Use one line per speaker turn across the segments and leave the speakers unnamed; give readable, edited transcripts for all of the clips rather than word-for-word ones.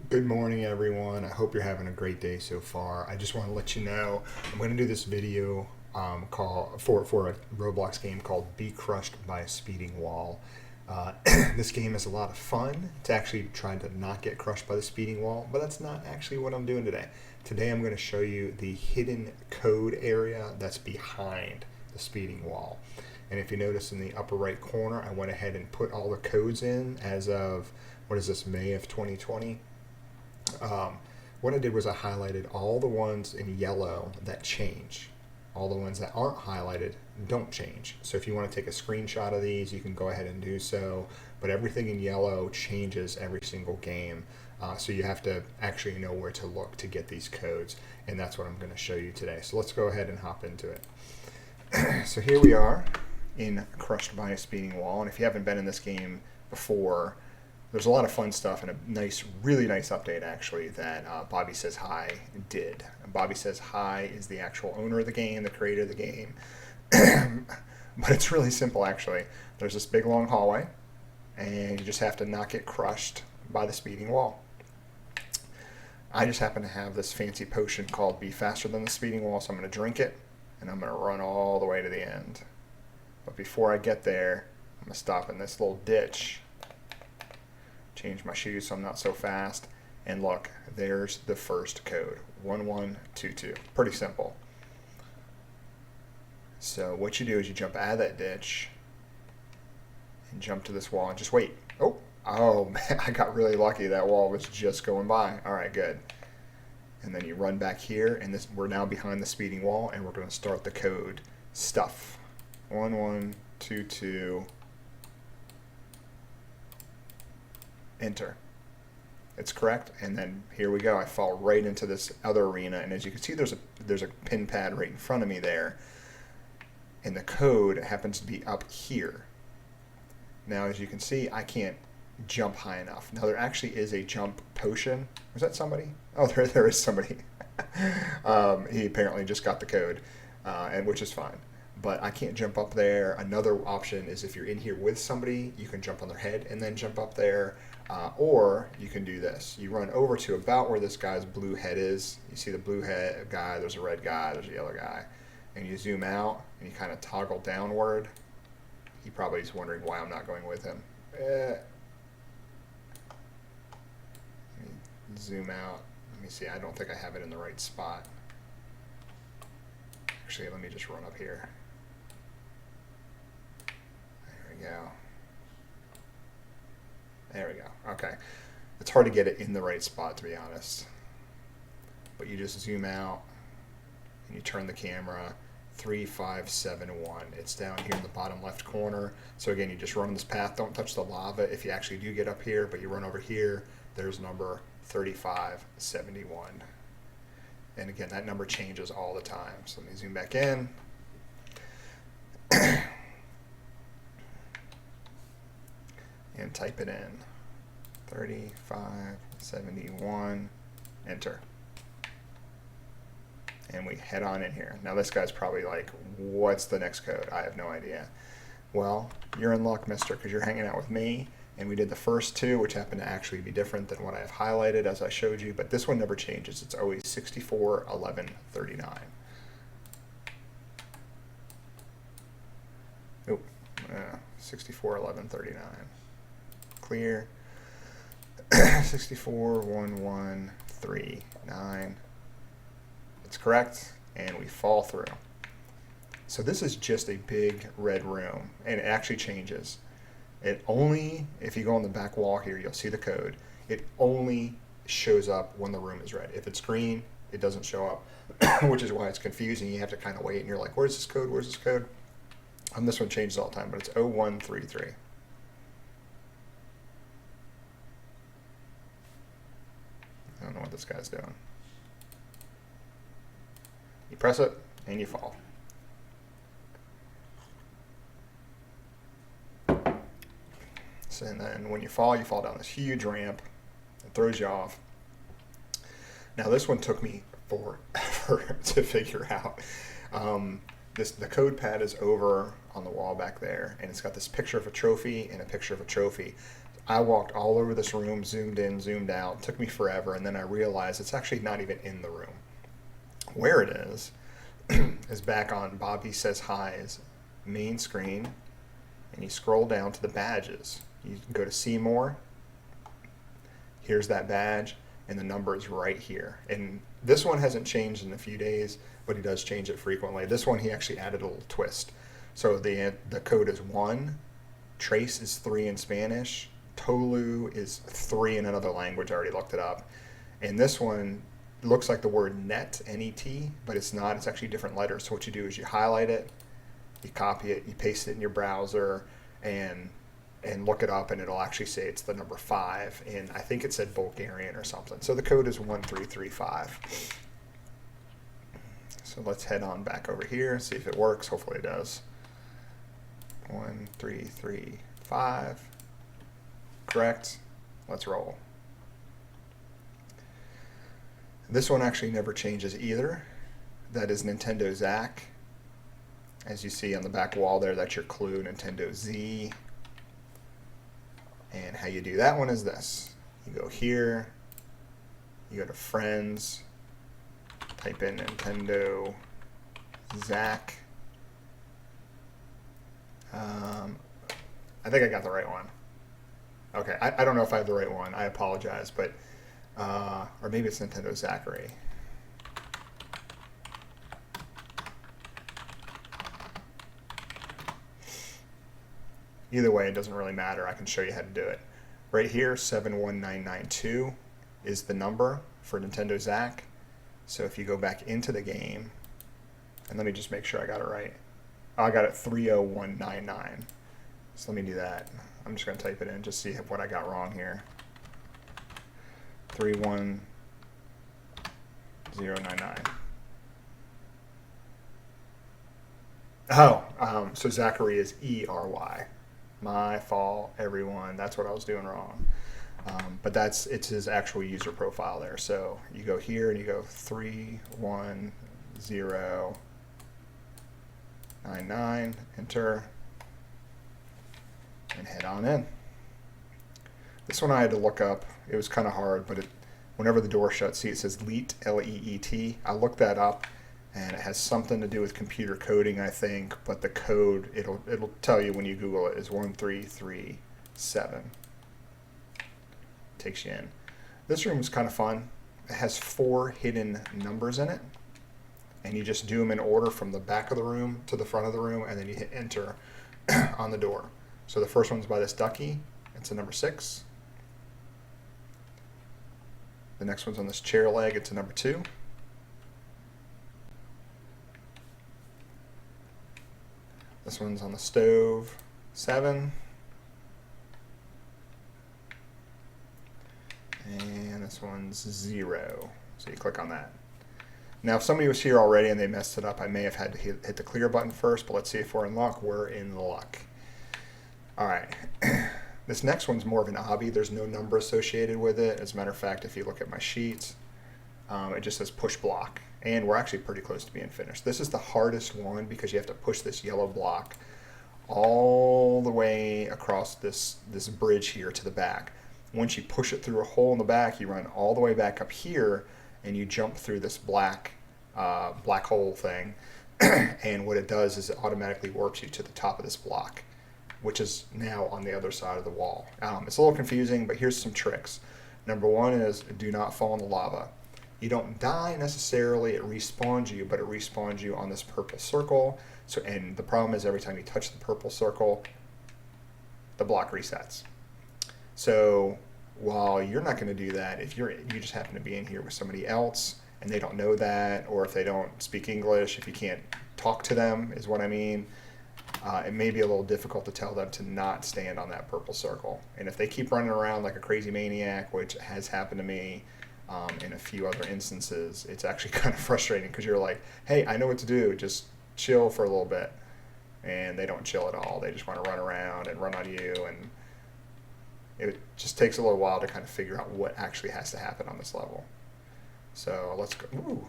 Good morning, everyone. I hope you're having a great day so far. I just want to let you know I'm going to do this video for a Roblox game called "Be Crushed by a Speeding Wall." This game is a lot of fun to actually try to not get crushed by the speeding wall, but that's not actually what I'm doing today. Today, I'm going to show you the hidden code area that's behind the speeding wall. And if you notice in the upper right corner, I went ahead and put all the codes in as of, what is this, May of 2020. What I did was I highlighted all the ones in yellow that change. All the ones that aren't highlighted don't change. So if you want to take a screenshot of these, you can go ahead and do so. But everything in yellow changes every single game. So you have to actually know where to look to get these codes. And that's what I'm going to show you today. So let's go ahead and hop into it. So here we are in Crushed by a Speeding Wall. And if you haven't been in this game before, there's a lot of fun stuff and a nice, really nice update actually that Bobby Says Hi did. And Bobby Says Hi is the actual owner of the game, the creator of the game. But it's really simple actually. There's this big long hallway and you just have to not get crushed by the speeding wall. I just happen to have this fancy potion called Be Faster Than the Speeding Wall, so I'm going to drink it and I'm going to run all the way to the end. But before I get there, I'm going to stop in this little ditch. Change my shoes so I'm not so fast, and look, there's the first code, 1122. Pretty simple. So what you do is you jump out of that ditch and jump to this wall and just wait. Oh man, I got really lucky. That wall was just going by. All right, good. And then you run back here, and we're now behind the speeding wall, and we're going to start the code stuff. 1122. Enter. It's correct, and then here we go. I fall right into this other arena, and as you can see, there's a pin pad right in front of me there, and the code happens to be up here. Now, as you can see, I can't jump high enough. Now, there actually is a jump potion. Was that somebody? Oh, there is somebody. He apparently just got the code, and which is fine. But I can't jump up there. Another option is if you're in here with somebody, you can jump on their head and then jump up there. Or you can do this. You run over to about where this guy's blue head is. You see the blue head guy, there's a red guy, there's a yellow guy. And you zoom out and you kind of toggle downward. He probably is wondering why I'm not going with him. Zoom out. Let me see, I don't think I have it in the right spot. Actually, let me just run up here. There we go. There we go. Okay. It's hard to get it in the right spot, to be honest. But you just zoom out and you turn the camera 3571. It's down here in the bottom left corner. So again, you just run this path. Don't touch the lava if you actually do get up here, but you run over here. There's number 3571. And again, that number changes all the time. So let me zoom back in. And type it in. 3571. Enter. And we head on in here. Now this guy's probably like, what's the next code? I have no idea. Well, you're in luck, mister, because you're hanging out with me. And we did the first two, which happen to actually be different than what I have highlighted as I showed you. But this one never changes. It's always 641139. Oh, 641139. Clear. 641139. It's correct, and we fall through. So this is just a big red room, and it actually changes. It only, if you go on the back wall here, you'll see the code. It only shows up when the room is red. If it's green, it doesn't show up, which is why it's confusing. You have to kind of wait, and you're like, where's this code? Where's this code? This one changes all the time, but it's 0133. I don't know what this guy's doing. You press it, and you fall. So, and then when you fall down this huge ramp. It throws you off. Now this one took me forever to figure out. The code pad is over on the wall back there, and it's got this picture of a trophy and a picture of a trophy. I walked all over this room, zoomed in, zoomed out, took me forever, and then I realized it's actually not even in the room. Where it is back on Bobby Says Hi's main screen, and you scroll down to the badges. You go to see more. Here's that badge, and the number is right here. And this one hasn't changed in a few days, but he does change it frequently. This one he actually added a little twist. So the code is 1, trace is 3 in Spanish, Tolu is 3 in another language. I already looked it up. And this one looks like the word net, N-E-T, but it's not. It's actually different letters. So what you do is you highlight it, you copy it, you paste it in your browser, and look it up, and it'll actually say it's the number 5 in, I think it said Bulgarian or something. So the code is 1335. So let's head on back over here and see if it works. Hopefully it does. 1335. Correct. Let's roll. This one actually never changes either. That is Nintendo Zack. As you see on the back wall there, that's your clue, Nintendo Z. And how you do that one is this. You go here, you go to Friends, type in Nintendo Zack. I think I got the right one. Okay, I don't know if I have the right one. I apologize, but or maybe it's Nintendo Zachary. Either way, it doesn't really matter. I can show you how to do it. Right here, 71992 is the number for Nintendo Zack. So if you go back into the game, and let me just make sure I got it right. Oh, I got it 30199. So let me do that. I'm just going to type it in, just see what I got wrong here. 31099. Oh, so Zachary is E-R-Y. My fault, everyone. That's what I was doing wrong. But it's his actual user profile there. So you go here and you go 31099, enter, and head on in. This one I had to look up. It was kind of hard, but whenever the door shuts, see it says LEET, L-E-E-T. I looked that up, and it has something to do with computer coding, I think, but the code, it'll tell you when you Google it, is 1337. Takes you in. This room is kind of fun. It has 4 hidden numbers in it, and you just do them in order from the back of the room to the front of the room, and then you hit enter on the door. So the first one's by this ducky. It's a number 6. The next one's on this chair leg. It's a number 2. This one's on the stove, 7. And this one's 0. So you click on that. Now, if somebody was here already and they messed it up, I may have had to hit the clear button first, but let's see if we're in luck. We're in luck. All right. This next one's more of an obby. There's no number associated with it. As a matter of fact, if you look at my sheets, it just says push block. And we're actually pretty close to being finished. This is the hardest one because you have to push this yellow block all the way across this bridge here to the back. Once you push it through a hole in the back, you run all the way back up here, and you jump through this black hole thing. And what it does is it automatically warps you to the top of this block, which is now on the other side of the wall. It's a little confusing, but here's some tricks. Number 1 is do not fall in the lava. You don't die necessarily, it respawns you, but it respawns you on this purple circle. So, and the problem is every time you touch the purple circle, the block resets. So while you're not going to do that, if you just happen to be in here with somebody else and they don't know that, or if they don't speak English, if you can't talk to them is what I mean, it may be a little difficult to tell them to not stand on that purple circle. And if they keep running around like a crazy maniac, which has happened to me in a few other instances, it's actually kind of frustrating because you're like, hey, I know what to do, just chill for a little bit. And they don't chill at all. They just want to run around and run on you, and it just takes a little while to kind of figure out what actually has to happen on this level. So let's go. Ooh,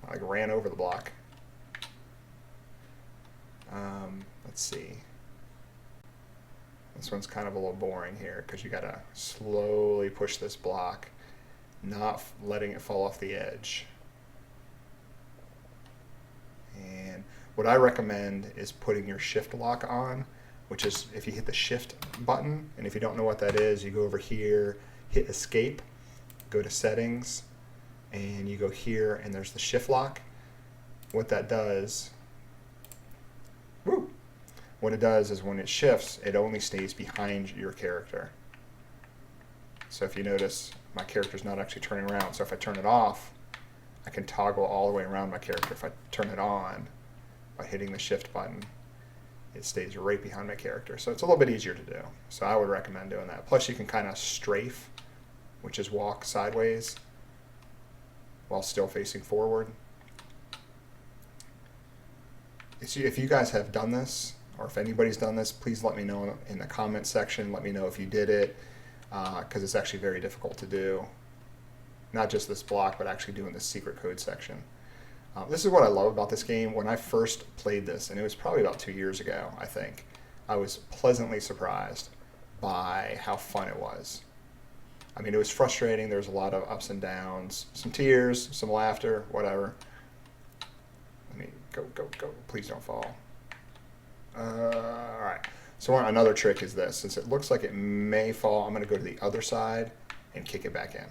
I ran over the block. Let's see. This one's kind of a little boring here because you got to slowly push this block, not letting it fall off the edge. And what I recommend is putting your shift lock on, which is if you hit the shift button, and if you don't know what that is, you go over here, hit escape, go to settings, and you go here and there's the shift lock. What that does, what it does is when it shifts, it only stays behind your character. So if you notice, my character's not actually turning around. So if I turn it off, I can toggle all the way around my character. If I turn it on by hitting the shift button, it stays right behind my character. So it's a little bit easier to do. So I would recommend doing that. Plus you can kind of strafe, which is walk sideways while still facing forward. If you guys have done this, or if anybody's done this, please let me know in the comment section. Let me know if you did it, because it's actually very difficult to do. Not just this block, but actually doing the secret code section. This is what I love about this game. When I first played this, and it was probably about 2 years ago, I think, I was pleasantly surprised by how fun it was. I mean, it was frustrating. There was a lot of ups and downs, some tears, some laughter, whatever. Let me go. Please don't fall. All right. So another trick is this. Since it looks like it may fall, I'm going to go to the other side and kick it back in.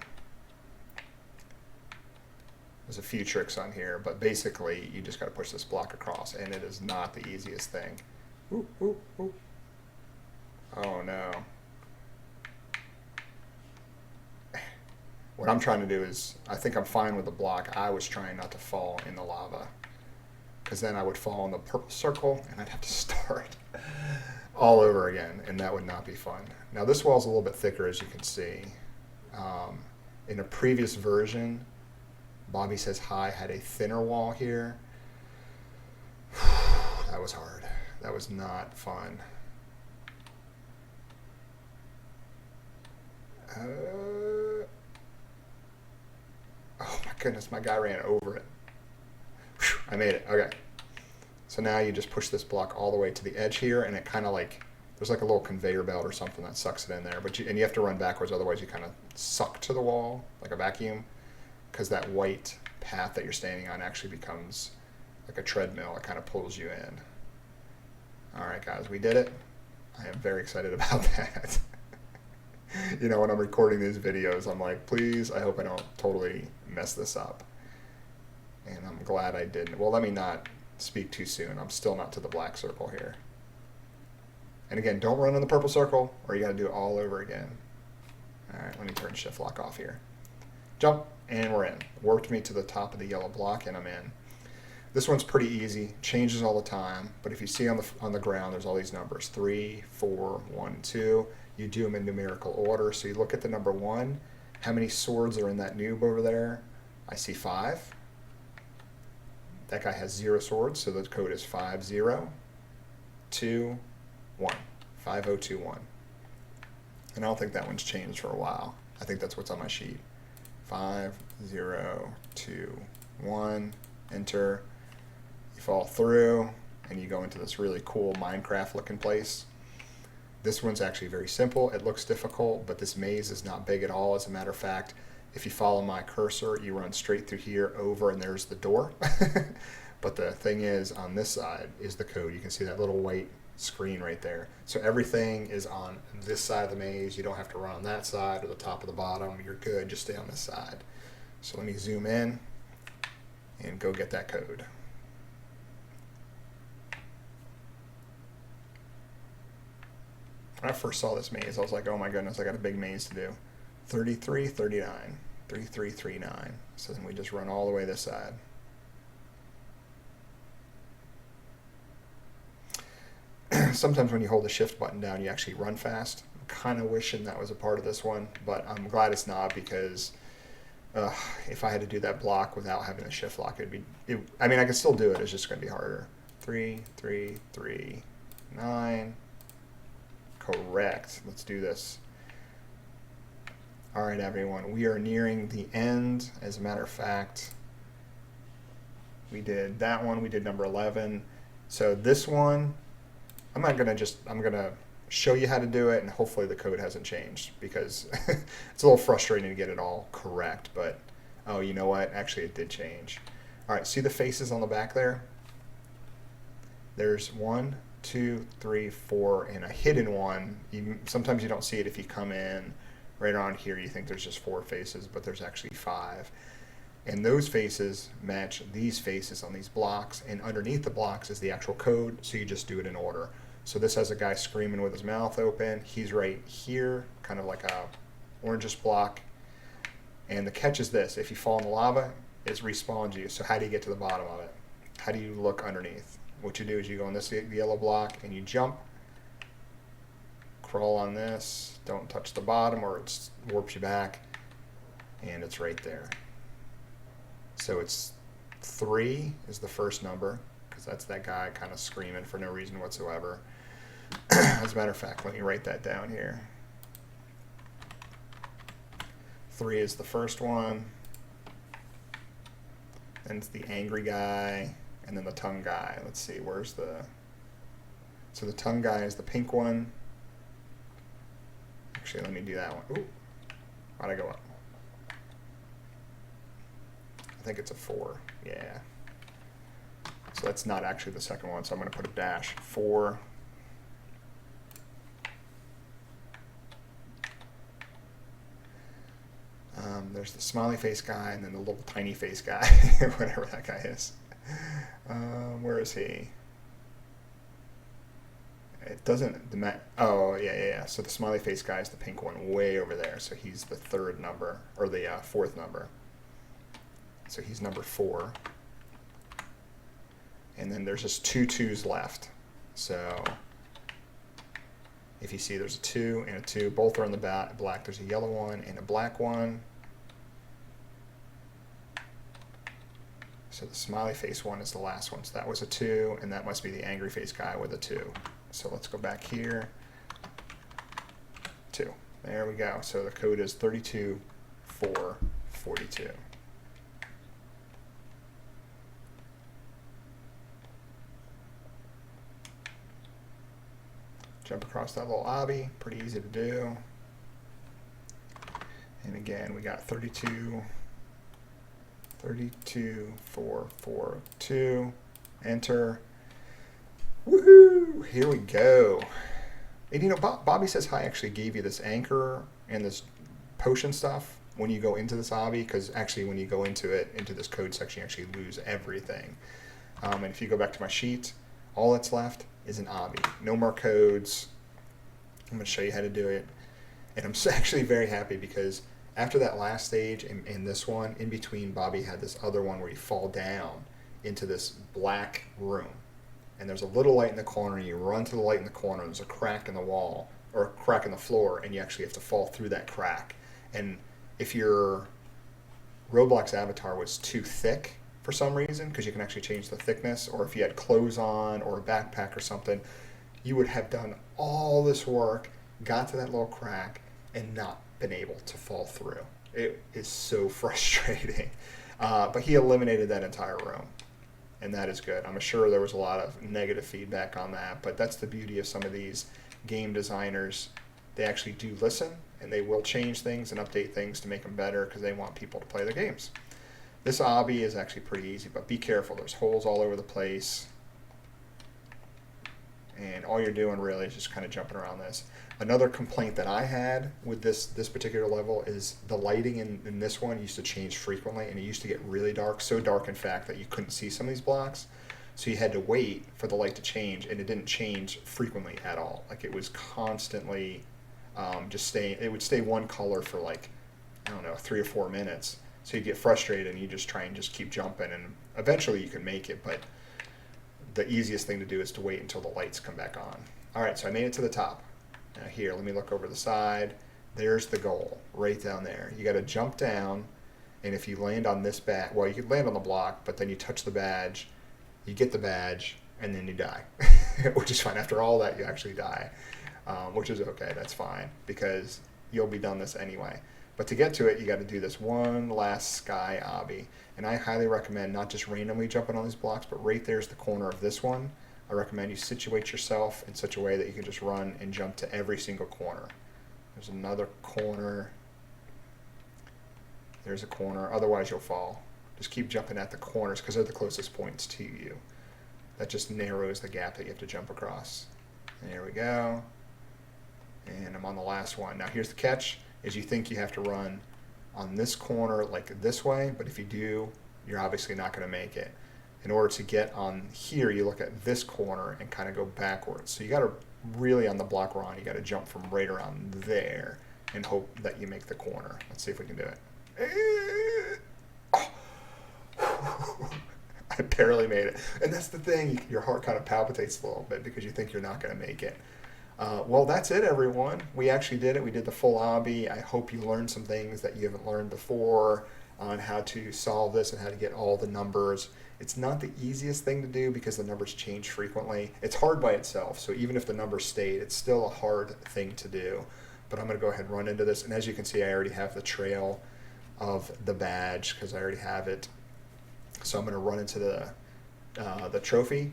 There's a few tricks on here, but basically you just got to push this block across, and it is not the easiest thing. Ooh, ooh, ooh. Oh no. What I'm trying to do is, I think I'm fine with the block. I was trying not to fall in the lava, because then I would fall in the purple circle and I'd have to start all over again, and that would not be fun. Now this wall's a little bit thicker, as you can see. In a previous version, Bobby Says Hi had a thinner wall here. That was hard. That was not fun. Oh my goodness, my guy ran over it. Whew, I made it. Okay. So now you just push this block all the way to the edge here, and it kind of like, there's like a little conveyor belt or something that sucks it in there. But you have to run backwards, otherwise you kind of suck to the wall like a vacuum, because that white path that you're standing on actually becomes like a treadmill. It kind of pulls you in. All right, guys, we did it. I am very excited about that. You know, when I'm recording these videos, I'm like, please, I hope I don't totally mess this up. And I'm glad I didn't. Well, let me not speak too soon. I'm still not to the black circle here. And again, don't run in the purple circle, or you got to do it all over again. All right, let me turn shift lock off here. Jump, and we're in. Worked me to the top of the yellow block, and I'm in. This one's pretty easy, changes all the time, but if you see on the ground, there's all these numbers, 3, 4, 1, 2. You do them in numerical order. So you look at the number 1, how many swords are in that noob over there? I see 5. That guy has 0 swords, so the code is 5021. 5021. And I don't think that one's changed for a while. I think that's what's on my sheet. 5021. Enter. You fall through, and you go into this really cool Minecraft looking place. This one's actually very simple. It looks difficult, but this maze is not big at all. As a matter of fact, if you follow my cursor, you run straight through here, over, and there's the door. But the thing is, on this side is the code. You can see that little white screen right there. So everything is on this side of the maze. You don't have to run on that side or the top or the bottom. You're good. Just stay on this side. So let me zoom in and go get that code. When I first saw this maze, I was like, oh my goodness, I got a big maze to do. 3339, 3339. So then we just run all the way this side. Sometimes when you hold the shift button down, you actually run fast. I'm kind of wishing that was a part of this one, but I'm glad it's not, because if I had to do that block without having the shift lock, I mean, I could still do it. It's just going to be harder. 3339. Correct. Let's do this. All right, everyone. We are nearing the end. As a matter of fact, we did that one. We did number 11. So this one, I'm going to show you how to do it, and hopefully the code hasn't changed, because it's a little frustrating to get it all correct. But oh, you know what? Actually, it did change. All right, see the faces on the back there? There's 1, 2, 3, 4, and a hidden one. Sometimes you don't see it if you come in right around here. You think there's just 4 faces, but there's actually 5. And those faces match these faces on these blocks, and underneath the blocks is the actual code, so you just do it in order. So this has a guy screaming with his mouth open. He's right here, kind of like a orangish block. And the catch is this: if you fall in the lava, it respawns you. So how do you get to the bottom of it? How do you look underneath? What you do is you go on this yellow block and you jump, crawl on this, don't touch the bottom or it warps you back, and it's right there. So it's 3 is the first number, because that's that guy kind of screaming for no reason whatsoever. As a matter of fact, let me write that down here. 3 is the first one, then it's the angry guy, and then the tongue guy. Let's see, where's the... So the tongue guy is the pink one. Actually, let me do that one. Ooh, how'd I go up? I think it's a 4, yeah. So that's not actually the second one, so I'm going to put a dash. 4. There's the smiley face guy, and then the little tiny face guy, whatever that guy is. Where is he? It doesn't, oh, yeah. So the smiley face guy is the pink one way over there. So he's the 3rd number, or the 4th number. So he's number 4. And then there's just 2 2s left. So if you see, there's a 2 and a 2. Both are in the black. There's a yellow one and a black one. So the smiley face one is the last one. So that was a 2, and that must be the angry face guy with a 2. So let's go back here. 2. There we go. So the code is 32,442. Jump across that little obby, pretty easy to do. And again, we got 32,442. Enter. Woohoo! Here we go. And you know, Bobby says hi actually gave you this anchor and this potion stuff when you go into this obby, because actually when you go into this code section, you actually lose everything. And if you go back to my sheet, all that's left is an obby. No more codes. I'm going to show you how to do it. And I'm actually very happy, because after that last stage in this one, in between, Bobby had this other one where you fall down into this black room. And there's a little light in the corner, and you run to the light in the corner, and there's a crack in the wall, or a crack in the floor, and you actually have to fall through that crack. And if your Roblox avatar was too thick for some reason, because you can actually change the thickness, or if you had clothes on or a backpack or something, you would have done all this work, got to that little crack, and not been able to fall through. It is so frustrating. But he eliminated that entire room, and that is good. I'm sure there was a lot of negative feedback on that, but that's the beauty of some of these game designers. They actually do listen, and they will change things and update things to make them better, because they want people to play their games. This obby is actually pretty easy, but be careful. There's holes all over the place, and all you're doing really is just kind of jumping around this. Another complaint that I had with this particular level is the lighting in this one used to change frequently, and it used to get really dark, so dark in fact that you couldn't see some of these blocks. So you had to wait for the light to change, and it didn't change frequently at all. Like, it was constantly just staying, it would stay one color for like, I don't know, 3 or 4 minutes. So you get frustrated and you just try and just keep jumping, and eventually you can make it, but the easiest thing to do is to wait until the lights come back on. All right, so I made it to the top. Now here, let me look over the side. There's the goal, right down there. You got to jump down, and if you land on this badge, well, you could land on the block, but then you touch the badge, you get the badge, and then you die, which is fine. After all that, you actually die, which is okay. That's fine, because you'll be done this anyway. But to get to it, you got to do this one last sky obby. And I highly recommend not just randomly jumping on these blocks, but right there's the corner of this one. I recommend you situate yourself in such a way that you can just run and jump to every single corner. There's another corner. There's a corner. Otherwise, you'll fall. Just keep jumping at the corners because they're the closest points to you. That just narrows the gap that you have to jump across. And there we go. And I'm on the last one. Now here's the catch, is you think you have to run on this corner like this way, but if you do, you're obviously not going to make it. In order to get on here, you look at this corner and kind of go backwards. So you got to really, on the block we're on, you got to jump from right around there and hope that you make the corner. Let's see if we can do it. I barely made it. And that's the thing, your heart kind of palpitates a little bit because you think you're not going to make it. Well, that's it, everyone. We actually did it. We did the full obby. I hope you learned some things that you haven't learned before on how to solve this and how to get all the numbers. It's not the easiest thing to do because the numbers change frequently. It's hard by itself, so even if the numbers stayed, it's still a hard thing to do. But I'm going to go ahead and run into this. And as you can see, I already have the trail of the badge because I already have it. So I'm going to run into the trophy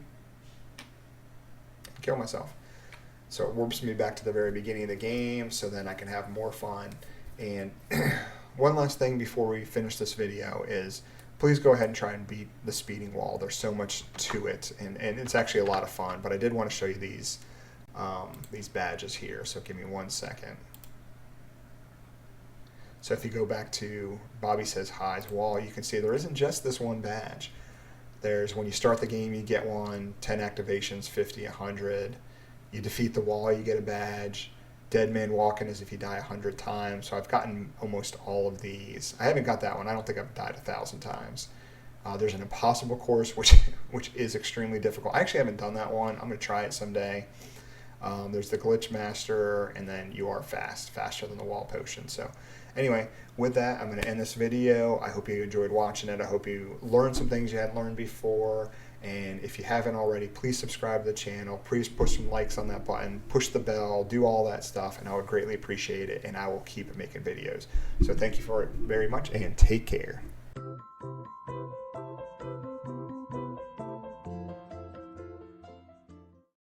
and kill myself. So it warps me back to the very beginning of the game so then I can have more fun. And one last thing before we finish this video is please go ahead and try and beat the speeding wall. There's so much to it, and it's actually a lot of fun. But I did want to show you these badges here, so give me 1 second. So if you go back to Bobby Says Hi's wall, you can see there isn't just this one badge. There's when you start the game, you get one, 10 activations, 50, 100. You defeat the wall, you get a badge. Dead Man Walking is if you die 100 times. So I've gotten almost all of these. I haven't got that one. I don't think I've died 1,000 times. There's an impossible course, which is extremely difficult. I actually haven't done that one. I'm going to try it someday. There's the Glitch Master, and then you are faster than the wall potion. So anyway, with that, I'm going to end this video. I hope you enjoyed watching it. I hope you learned some things you hadn't learned before. And if you haven't already, please subscribe to the channel. Please push some likes on that button, push the bell, do all that stuff, and I would greatly appreciate it, and I will keep making videos. So thank you for it very much, and take care.